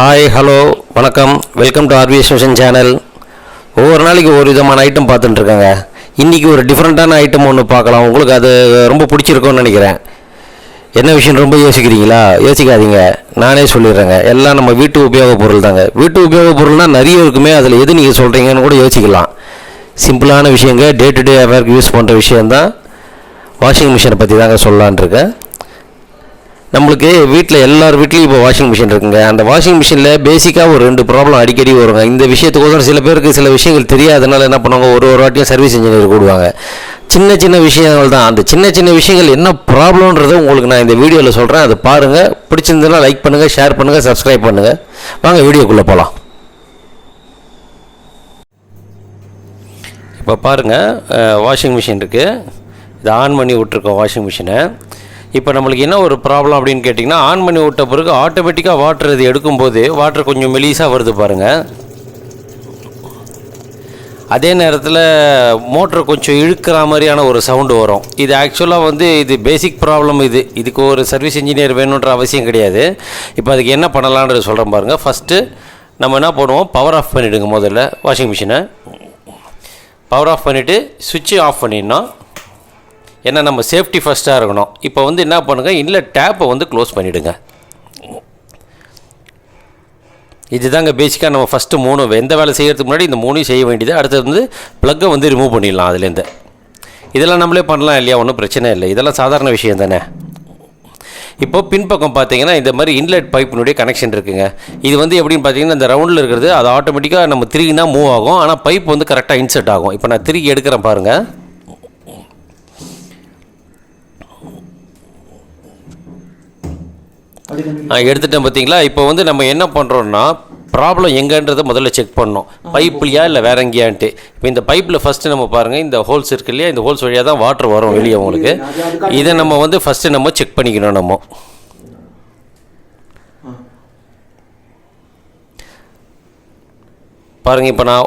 Hi hello வணக்கம், welcome to RVS mission channel. ஒவ்வொரு நாளைக்கு ஒரு விதமான ஐட்டம் பார்த்துட்டுருக்காங்க. இன்றைக்கி ஒரு டிஃப்ரெண்ட்டான ஐட்டம் ஒன்று பார்க்கலாம். உங்களுக்கு அது ரொம்ப பிடிச்சிருக்கும்னு நினைக்கிறேன். என்ன விஷயம் ரொம்ப யோசிக்கிறீங்களா? யோசிக்காதீங்க, நானே சொல்லிடுறேங்க. எல்லாம் நம்ம வீட்டு உபயோகப் பொருள் தாங்க. வீட்டு உபயோகப் பொருள்னால் நிறைய இருக்குமே, அதில் எது நீங்கள் சொல்கிறீங்கன்னு கூட யோசிக்கலாம். சிம்பிளான விஷயங்க, டே டு டே வேர்க்கு யூஸ் பண்ணுற விஷயந்தான். வாஷிங் மிஷினை பற்றி தாங்க சொல்லலான் இருக்கேன். நம்மளுக்கு வீட்டில் எல்லார் வீட்லேயும் இப்போ வாஷிங் மிஷின் இருக்குங்க. அந்த வாஷிங் மிஷினில் பேசிக்காக ஒரு 2 ப்ராப்ளம் அடிக்கடி வருங்க. இந்த விஷயத்துக்கோசரம் சில பேருக்கு சில விஷயங்கள் தெரியாதனால என்ன பண்ணுவாங்க, ஒரு வாட்டியும் சர்வீஸ் இன்ஜினியர் கூடுவாங்க. சின்ன சின்ன விஷயங்கள் தான். அந்த சின்ன சின்ன விஷயங்கள் என்ன ப்ராப்ளம்ன்றதை உங்களுக்கு நான் இந்த வீடியோவில் சொல்கிறேன். அதை பாருங்கள். பிடிச்சிருந்ததுன்னா லைக் பண்ணுங்கள், ஷேர் பண்ணுங்கள், சப்ஸ்கிரைப் பண்ணுங்கள். வாங்க வீடியோக்குள்ளே போகலாம். இப்போ பாருங்கள், வாஷிங் மிஷின் இருக்குது. இதை ஆன் பண்ணி விட்ருக்கோம் வாஷிங் மிஷினை. இப்போ நம்மளுக்கு என்ன ஒரு ப்ராப்ளம் அப்படின்னு கேட்டிங்கன்னா, ஆன் பண்ணி விட்ட பிறகு ஆட்டோமேட்டிக்காக வாட்டர் இது எடுக்கும்போது வாட்டர் கொஞ்சம் மெலிசாக வருது பாருங்கள். அதே நேரத்தில் மோட்டர் கொஞ்சம் இழுக்கிற மாதிரியான ஒரு சவுண்டு வரும். இது ஆக்சுவலாக இது பேசிக் ப்ராப்ளம். இதுக்கு ஒரு சர்வீஸ் இன்ஜினியர் வேணுன்ற அவசியம் கிடையாது. இப்போ அதுக்கு என்ன பண்ணலான்றது சொல்கிறேன் பாருங்கள். ஃபஸ்ட்டு நம்ம என்ன பண்ணுவோம், பவர் ஆஃப் பண்ணிவிடுங்க. முதல்ல வாஷிங் மிஷினை பவர் ஆஃப் பண்ணிவிட்டு சுவிட்சை ஆஃப் பண்ணிடணும். ஏன்னா நம்ம சேஃப்டி ஃபஸ்ட்டாக இருக்கணும். இப்போ என்ன பண்ணுங்கள், இல்லை டேப்பை க்ளோஸ் பண்ணிவிடுங்க. இதுதாங்க பேசிக்காக நம்ம ஃபஸ்ட்டு 3 எந்த வேலை செய்கிறதுக்கு முன்னாடி இந்த 3 செய்ய வேண்டியது. அடுத்தது ப்ளக்கை ரிமூவ் பண்ணிடலாம் அதுலேருந்து. இதெல்லாம் நம்மளே பண்ணலாம் இல்லையா, ஒன்றும் பிரச்சனை இல்லை. இதெல்லாம் சாதாரண விஷயம் தானே. இப்போ பின்பக்கம் பார்த்தீங்கன்னா இந்த மாதிரி இன்லெட் பைப்பினுடைய கனெக்ஷன் இருக்குங்க. இது எப்படின்னு பார்த்தீங்கன்னா, இந்த ரவுண்டில் இருக்கிறது அது ஆட்டோமேட்டிக்காக நம்ம திருகினா மூவ் ஆகும். ஆனால் பைப் கரெக்டாக இன்செர்ட் ஆகும். இப்போ நான் திருகி எடுக்கிறேன் பாருங்கள். எடுத்துட்டேன் பார்த்தீங்களா. இப்போ நம்ம என்ன பண்ணுறோன்னா, ப்ராப்ளம் எங்கன்றதை முதல்ல செக் பண்ணோம். பைப்லையா இல்லை வேற எங்கேயான்ட்டு. இப்போ இந்த பைப்பில் ஃபஸ்ட்டு நம்ம பாருங்கள், இந்த ஹோல்ஸ் இருக்கு இல்லையா, இந்த ஹோல்ஸ் வழியாக தான் வாட்டர் வரும் வெளியே உங்களுக்கு. இதை நம்ம ஃபஸ்ட்டு நம்ம செக் பண்ணிக்கணும். நம்ம பாருங்கள், இப்போ நான்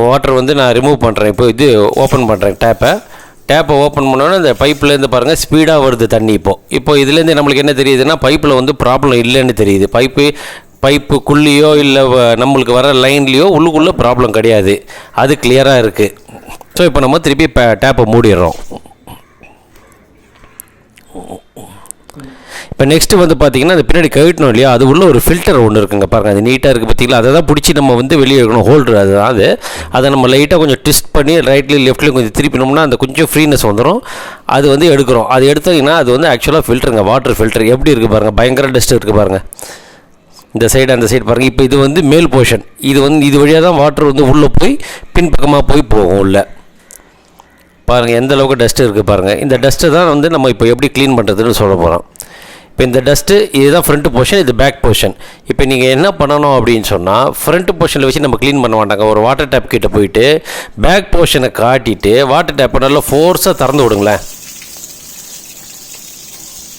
வாட்டர் நான் ரிமூவ் பண்ணுறேன். இப்போ இது ஓப்பன் பண்ணுறேன் டேப்பை ஓப்பன் பண்ணோன்னே இந்த பைப்லேருந்து பாருங்கள் ஸ்பீடாக வருது தண்ணி. இப்போ இதுலேருந்து நம்மளுக்கு என்ன தெரியுதுன்னா, பைப்பில் ப்ராப்ளம் இல்லைன்னு தெரியுது. பைப்புக்குள்ளேயோ இல்லை நம்மளுக்கு வர லைன்லேயோ உள்ளுக்குள்ளே ப்ராப்ளம் கிடையாது. அது கிளியராக இருக்குது. ஸோ இப்போ நம்ம திருப்பி டேப்பை மூடிடுறோம். இப்போ நெக்ஸ்ட்டு பார்த்தீங்கன்னா, அது பின்னாடி கழட்டணும் இல்லையா, அது உள்ள ஒரு ஃபில்டர் ஒன்று இருக்குங்க பாருங்கள். அது நீட்டாக இருக்குது பார்த்தீங்களா. அதை தான் பிடிச்சி நம்ம வெளியே எடுக்கணும். ஹோல்டர் அதுதான். அதை நம்ம லைட்டாக கொஞ்சம் ட்விஸ்ட் பண்ணி ரைட்லேயும் லெஃப்ட்லேயும் கொஞ்சம் திருப்பினோம்னா அந்த கொஞ்சம் ஃப்ரீனஸ் வந்துடும். அது எடுக்கிறோம். அது எடுத்தீங்கன்னா அது ஆக்சுவலாக ஃபில்டருங்க, வாட்டர் ஃபில்டர். எப்படி இருக்குது பாருங்கள், பயங்கர டஸ்ட் இருக்குது பாருங்கள். இந்த சைடு அந்த சைடு பாருங்கள். இப்போ இது மேல் போர்ஷன். இது வழியாக தான் வாட்டர் உள்ளே போய் பின்பக்கமாக போகும் உள்ளே. பாருங்கள் எந்த அளவுக்கு டஸ்ட்டு இருக்குது பாருங்கள். இந்த டஸ்ட்டை தான் நம்ம இப்போ எப்படி க்ளீன் பண்ணுறதுன்னு சொல்ல போகிறோம். இப்போ இந்த டஸ்ட்டு இதுதான் ஃப்ரண்ட் போர்ஷன், இது பேக் போர்ஷன். இப்போ நீங்கள் என்ன பண்ணணும் அப்படின்னு சொன்னால், ஃப்ரண்ட் போர்ஷனில் வச்சு நம்ம க்ளீன் பண்ண மாட்டாங்க. ஒரு வாட்டர் டேப் கிட்ட போயிட்டு பேக் போர்ஷனை காட்டிட்டு வாட்டர் டேப்பை நல்லா ஃபோர்ஸாக திறந்து விடுங்களேன்.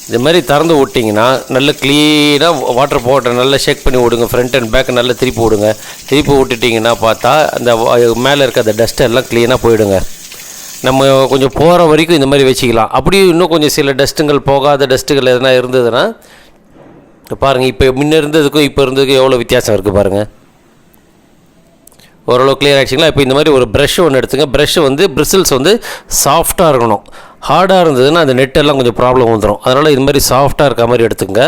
இது மாதிரி திறந்து விட்டிங்கன்னா நல்ல க்ளீனாக வாட்டர் போட்டு நல்லா ஷேக் பண்ணி விடுங்க. ஃப்ரண்ட் அண்ட் பேக் நல்லா திருப்பி விடுங்க. திருப்பி விட்டுட்டிங்கன்னா பார்த்தா அந்த மேலே இருக்க அந்த டஸ்ட்டு எல்லாம் க்ளீனாக போயிடுங்க. நம்ம கொஞ்சம் போகிற வரைக்கும் இந்த மாதிரி வச்சுக்கலாம். அப்படியும் இன்னும் கொஞ்சம் சில டஸ்ட்டுங்கள், போகாத டஸ்ட்டுகள் எதனா இருந்ததுன்னா பாருங்கள். இப்போ முன்ன இருந்ததுக்கும் இப்போ இருந்ததுக்கும் எவ்வளோ வித்தியாசம் இருக்குது பாருங்கள். ஓரளவு கிளியர் ஆகிடுச்சிங்களா. இப்போ இந்த மாதிரி ஒரு ப்ரஷ் ஒன்று எடுத்துங்க. ப்ரஷ்ஷு பிரிசில்ஸ் சாஃப்டாக இருக்கணும். ஹார்டாக இருந்ததுன்னா அந்த நெட்டெல்லாம் கொஞ்சம் ப்ராப்ளம் வந்துடும். அதனால் இது மாதிரி சாஃப்டாக இருக்க மாதிரி எடுத்துங்க.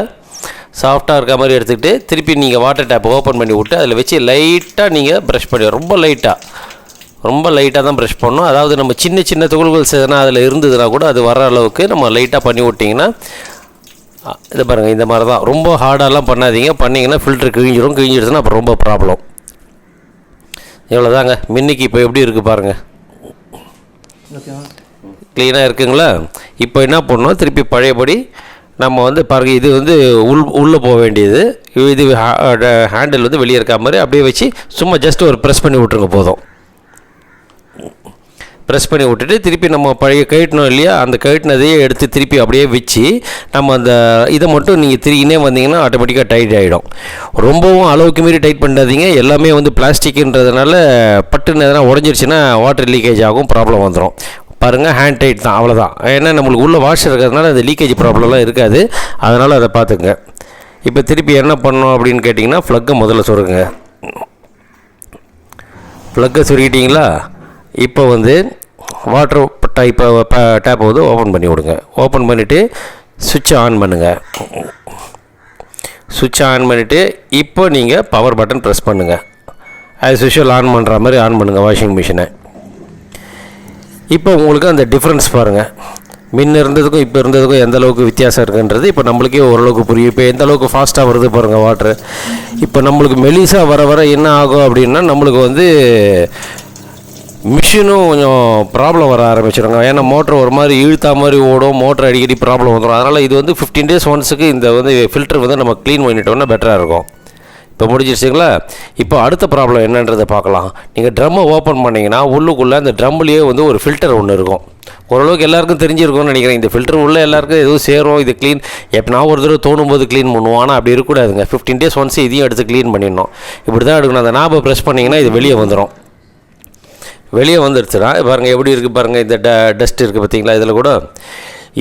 சாஃப்டாக இருக்க மாதிரி எடுத்துக்கிட்டு திருப்பி நீங்கள் வாட்டர் டேப் ஓப்பன் பண்ணி விட்டு அதில் வச்சு லைட்டாக நீங்கள் ப்ரஷ் பண்ணி ரொம்ப லைட்டாக தான் ப்ரஷ் பண்ணணும். அதாவது நம்ம சின்ன சின்ன துகள்கள் எதனா அதில் இருந்ததுன்னா கூட அது வர அளவுக்கு நம்ம லைட்டாக பண்ணி விட்டிங்கன்னா, இதை பாருங்கள் இந்த மாதிரி தான். ரொம்ப ஹார்டாலாம் பண்ணாதீங்க. பண்ணிங்கன்னா ஃபில்டர் கிழிஞ்சிடுச்சுன்னா அப்புறம் ரொம்ப ப்ராப்ளம். இவ்வளோதாங்க. மின்னிக்கு இப்போ எப்படி இருக்குது பாருங்கள், க்ளீனாக இருக்குங்களா. இப்போ என்ன பண்ணணும், திருப்பி பழையபடி நம்ம பாருங்கள். இது உள்ளே போக வேண்டியது. இது ஹேண்டில் வெளியே இருக்க மாதிரி அப்படியே வச்சு சும்மா ஜஸ்ட் ஒரு ப்ரெஸ் பண்ணி விட்ருங்க போதும். ப்ரெஸ் பண்ணி விட்டுட்டு திருப்பி நம்ம பழைய கழட்டணும் இல்லையா, அந்த கழட்டினதையே எடுத்து திருப்பி அப்படியே வச்சு நம்ம அந்த இதை மட்டும் நீங்கள் திருகினே வந்தீங்கன்னா ஆட்டோமேட்டிக்காக டைட் ஆகிடும். ரொம்பவும் அளவுக்கு மீறி டைட் பண்ணாதீங்க. எல்லாமே பிளாஸ்டிக்குன்றதுனால பட்டுன்னு எதனா உடஞ்சிருச்சுன்னா வாட்டர் லீக்கேஜ் ஆகும், ப்ராப்ளம் வந்துடும். பாருங்கள், ஹேண்ட் டைட் தான், அவ்வளோதான். ஏன்னா நம்மளுக்கு உள்ள வாஷ் இருக்கிறதுனால அந்த லீக்கேஜ் ப்ராப்ளம்லாம் இருக்காது. அதனால் அதை பார்த்துங்க. இப்போ திருப்பி என்ன பண்ணணும் அப்படின்னு கேட்டிங்கன்னா ப்ளக்கை முதல்ல சொருங்க. ப்ளக்கை சொருகிட்டிங்களா? இப்போ வந்து வாட்டர் டேப்பை வந்து ஓப்பன் பண்ணி விடுங்க. ஓப்பன் பண்ணிவிட்டு சுவிட்சை ஆன் பண்ணுங்கள். சுவிட்சை ஆன் பண்ணிவிட்டு இப்போ நீங்கள் பவர் பட்டன் ப்ரெஸ் பண்ணுங்கள். அது யூஷுவல் ஆன் பண்ணுற மாதிரி ஆன் பண்ணுங்கள் வாஷிங் மிஷினை. இப்போ உங்களுக்கு அந்த டிஃப்ரென்ஸ் பாருங்கள். முன்ன இருந்ததுக்கும் இப்போ இருந்ததுக்கும் எந்த அளவுக்கு வித்தியாசம் இருக்குன்றது இப்போ நம்மளுக்கே ஓரளவுக்கு புரியும். இப்போ எந்த அளவுக்கு ஃபாஸ்ட்டாக வருது பாருங்கள் வாட்ரு. இப்போ நம்மளுக்கு மெலிசாக வர வர என்ன ஆகும் அப்படின்னா நம்மளுக்கு வந்து மிஷினும் கொஞ்சம் ப்ராப்ளம் வர ஆரம்பிச்சிடுங்க. ஏன்னா மோட்ரு ஒரு மாதிரி இழுத்தா மாதிரி ஓடும், மோட்ரு அடிக்கடி ப்ராப்ளம் வந்துடும். அதனால் இது வந்து 15 days ஒன்ஸுக்கு இந்த வந்து ஃபில்டர் வந்து நம்ம க்ளீன் பண்ணிட்டோம்னா பெட்டராக இருக்கும். இப்போ முடிஞ்சிருச்சுங்களா? இப்போ அடுத்த ப்ராப்ளம் என்னன்றதை பார்க்கலாம். நீங்கள் ட்ரம்மை ஓப்பன் பண்ணிங்கன்னா உள்ளுக்குள்ளே அந்த ட்ரம்லேயே வந்து ஒரு ஃபில்டர் ஒன்று இருக்கும். ஓரளவுக்கு எல்லாருக்கும் தெரிஞ்சிருக்கும்னு நினைக்கிறேன். இந்த ஃபில்டர் உள்ளே எல்லாருக்கும் எதுவும் சேரும், இது க்ளீன் எப்போ நான் ஒரு தடவை தோணும்போது க்ளீன் பண்ணுவோம். ஆனால் அப்படி இருக்கக்கூடாதுங்க. 15 days ஒன்ஸ் இதையும் எடுத்து க்ளீன் பண்ணிடணும். இப்படி தான் எடுக்கணும். அந்த நாபை ப்ரெஸ் பண்ணிங்கன்னா இது வெளியே வந்துடும். வெளியே வந்துடுச்சுன்னா பாருங்கள் எப்படி இருக்குது பாருங்கள். இந்த டஸ்ட் இருக்குது பார்த்தீங்களா? இதில் கூட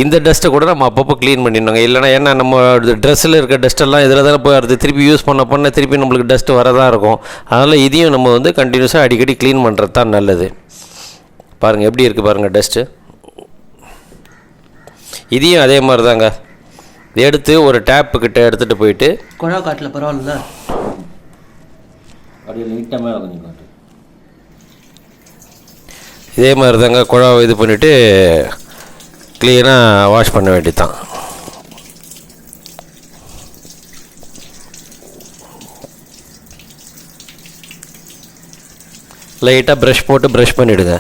இந்த டஸ்ட்டை கூட நம்ம அப்பப்போ க்ளீன் பண்ணிடணுங்க. இல்லைனா ஏன்னா நம்ம ட்ரெஸ்ஸில் இருக்க டஸ்ட்டெல்லாம் இதில் தானே போய் அடுத்து திருப்பி யூஸ் பண்ண திருப்பி நம்மளுக்கு டஸ்ட்டு வரதான் இருக்கும். அதனால் இதையும் நம்ம வந்து கண்டினியூஸாக அடிக்கடி க்ளீன் பண்ணுறது தான் நல்லது. பாருங்கள் எப்படி இருக்குது பாருங்கள் டஸ்ட்டு. இதையும் அதே மாதிரி தாங்க எடுத்து ஒரு டேப்புக்கிட்ட எடுத்துகிட்டு போயிட்டு குழா காட்டில் பரவாயில்ல அப்படியே லைட்டாக கொஞ்சம் காட்டு. இதே மாதிரி தாங்க குழாவை இது பண்ணிவிட்டு க்ளீனாக வாஷ் பண்ண வேண்டியது தான். லைட்டாக ப்ரஷ் போட்டு ப்ரஷ் பண்ணிவிடுங்க.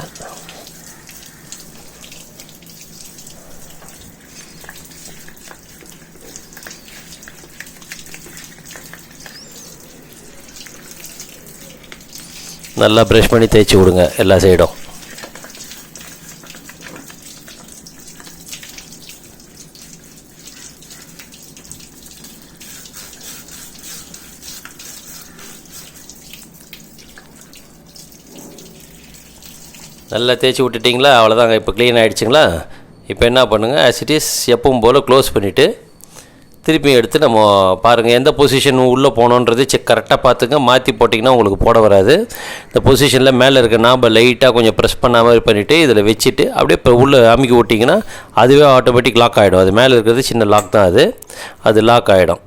நல்லா ப்ரஷ் பண்ணி தேய்ச்சி விடுங்க எல்லா சைடும். நல்லா தேய்ச்சி விட்டுட்டிங்களா? அவ்வளோதாங்க. இப்போ க்ளீன் ஆகிடுச்சிங்களா? இப்போ என்ன பண்ணுங்கள், ஆஸ் இட் இஸ் எப்பவும் போல் க்ளோஸ் பண்ணிவிட்டு திருப்பி எடுத்து நம்ம பாருங்கள் எந்த பொசிஷன் உள்ளே போகணுன்றது கரெக்டாக பார்த்துங்க. மாற்றி போட்டிங்கன்னா உங்களுக்கு போட வராது. இந்த பொசிஷனில் மேலே இருக்க நாபை லைட்டாக கொஞ்சம் ப்ரெஸ் பண்ண மாதிரி பண்ணிவிட்டு இதில் வச்சுட்டு அப்படியே இப்போ உள்ளே அமுக்கி விட்டிங்கன்னா அதுவே ஆட்டோமேட்டிக் லாக் ஆகிடும். அது மேலே இருக்கிறது சின்ன லாக் தான், அது லாக் ஆகிடும்.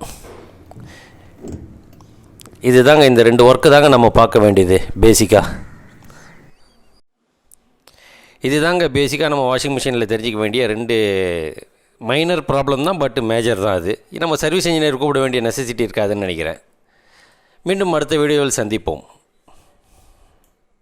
இது தாங்க இந்த 2 ஒர்க்கு தாங்க நம்ம பார்க்க வேண்டியது பேசிக்காக. இது தாங்க பேசிக்காக நம்ம வாஷிங் மிஷினில் தெரிஞ்சிக்க வேண்டிய 2 மைனர் ப்ராப்ளம் தான், பட் மேஜர் தான். அது நம்ம சர்வீஸ் இன்ஜினியர் கூப்பிட வேண்டிய நெசசிட்டி இருக்காதுன்னு நினைக்கிறேன். மீண்டும் அடுத்த வீடியோவில் சந்திப்போம்.